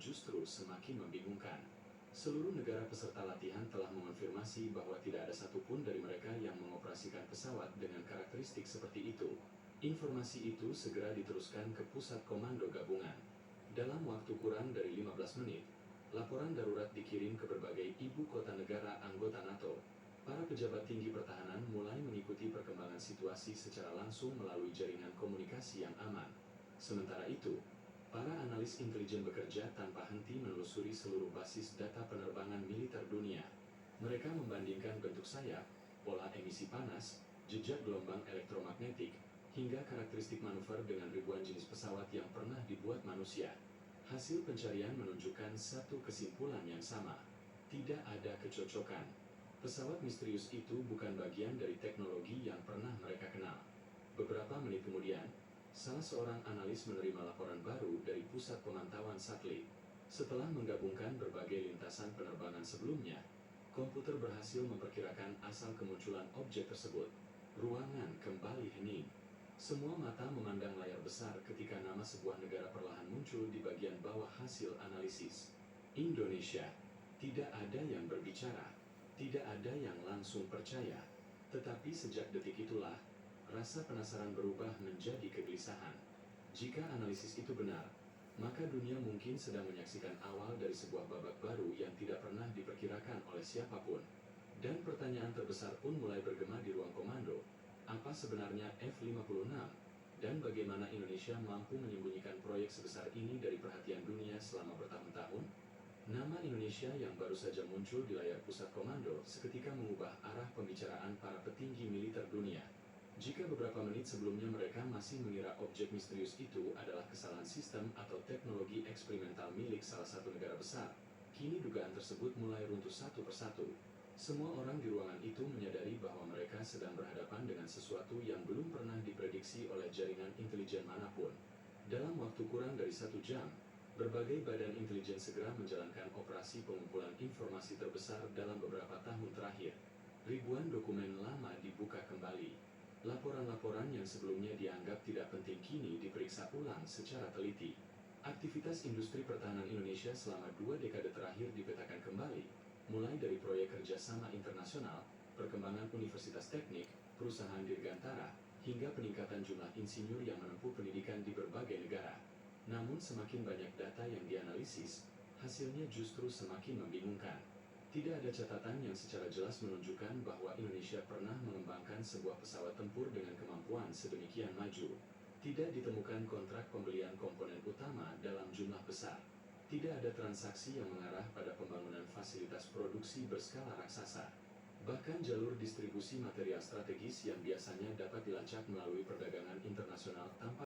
justru semakin membingungkan. Seluruh negara peserta latihan telah mengonfirmasi bahwa tidak ada satupun dari mereka yang mengoperasikan pesawat dengan karakteristik seperti itu. Informasi itu segera diteruskan ke Pusat Komando Gabungan. Dalam waktu kurang dari 15 menit, laporan darurat dikirim ke berbagai ibu kota negara anggota NATO. Para pejabat tinggi pertahanan mulai mengikuti perkembangan situasi secara langsung melalui jaringan komunikasi yang aman. Sementara itu, para analis intelijen bekerja tanpa henti menelusuri seluruh basis data penerbangan militer dunia. Mereka membandingkan bentuk sayap, pola emisi panas, jejak gelombang elektromagnetik, hingga karakteristik manuver dengan ribuan jenis pesawat yang pernah dibuat manusia. Hasil pencarian menunjukkan satu kesimpulan yang sama. Tidak ada kecocokan. Pesawat misterius itu bukan bagian dari teknologi yang pernah mereka kenal. Beberapa menit kemudian, salah seorang analis menerima laporan baru dari Pusat Pemantauan Satelit. Setelah menggabungkan berbagai lintasan penerbangan sebelumnya, komputer berhasil memperkirakan asal kemunculan objek tersebut. Ruangan kembali hening. Semua mata memandang layar besar ketika nama sebuah negara perlahan muncul di bagian bawah hasil analisis. Indonesia. Tidak ada yang berbicara. Tidak ada yang langsung percaya. Tetapi sejak detik itulah, rasa penasaran berubah menjadi kegelisahan. Jika analisis itu benar, maka dunia mungkin sedang menyaksikan awal dari sebuah babak baru yang tidak pernah diperkirakan oleh siapapun. Dan pertanyaan terbesar pun mulai bergema di ruang komando. Apa sebenarnya F-56? Dan bagaimana Indonesia mampu menyembunyikan proyek sebesar ini dari perhatian dunia selama bertahun-tahun? Nama Indonesia yang baru saja muncul di layar pusat komando seketika mengubah arah pembicaraan para petinggi militer dunia. Jika beberapa menit sebelumnya mereka masih mengira objek misterius itu adalah kesalahan sistem atau teknologi eksperimental milik salah satu negara besar, kini dugaan tersebut mulai runtuh satu persatu. Semua orang di ruangan itu menyadari bahwa mereka sedang berhadapan dengan sesuatu yang belum pernah diprediksi oleh jaringan intelijen manapun. Dalam waktu kurang dari 1 jam, berbagai badan intelijen segera menjalankan operasi pengumpulan informasi terbesar dalam beberapa tahun terakhir. Ribuan dokumen lama dibuka kembali. Laporan-laporan yang sebelumnya dianggap tidak penting kini diperiksa ulang secara teliti. Aktivitas industri pertahanan Indonesia selama 2 dekade terakhir dipetakan kembali, mulai dari proyek kerjasama internasional, perkembangan universitas teknik, perusahaan dirgantara, hingga peningkatan jumlah insinyur yang menempuh pendidikan di berbagai negara. Namun semakin banyak data yang dianalisis, hasilnya justru semakin membingungkan. Tidak ada catatan yang secara jelas menunjukkan bahwa Indonesia pernah mengembangkan sebuah pesawat tempur dengan kemampuan sedemikian maju. Tidak ditemukan kontrak pembelian komponen utama dalam jumlah besar. Tidak ada transaksi yang mengarah pada pembangunan fasilitas produksi berskala raksasa. Bahkan jalur distribusi material strategis yang biasanya dapat dilacak melalui perdagangan internasional tanpa